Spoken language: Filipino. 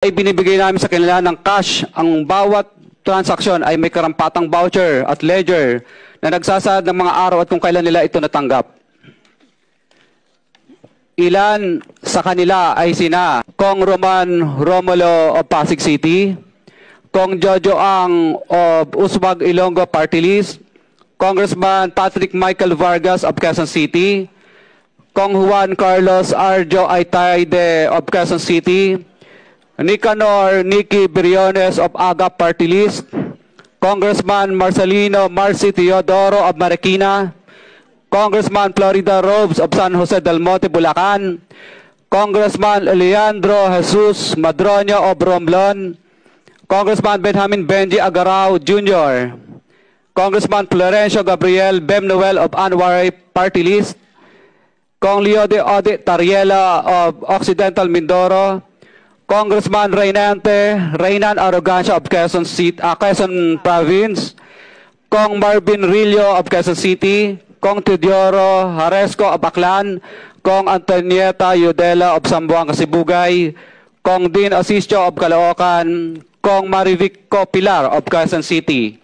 ay binibigay namin sa kanila ng cash. Ang bawat transaksyon ay may karampatang voucher at ledger na nagsasaad ng mga araw at kung kailan nila ito natanggap. Ilan sa kanila ay sina Kong Roman Romulo of Pasig City, Kong Jojo Ang of Uswag Ilonggo Party List, Congressman Patrick Michael Vargas of Quezon City, Kong Juan Carlos Arjo Aitayde of Quezon City, Nicanor Nicky Briones of Aga Party List, Congressman Marcelino Marcy Teodoro of Marikina, Congressman Florida Robes of San Jose del Monte, Bulacan, Congressman Leandro Jesus Madroño of Romblon, Congressman Benjamin Benji Agarao Jr., Congressman Florencio Gabriel Bemnoel of Anwar Party List, Kong Leo de Ode Tariela of Occidental Mindoro, Congressman Reynan Arrogancia of Quezon Province, Kong Marvin Rillo of Quezon City, Kong Teodoro Haresco of Aklan, Kong Antonieta Yudela of Zamboanga Sibugay, Kong Dean Asisio of Caloocan, Kong Marivico Pilar of Quezon City.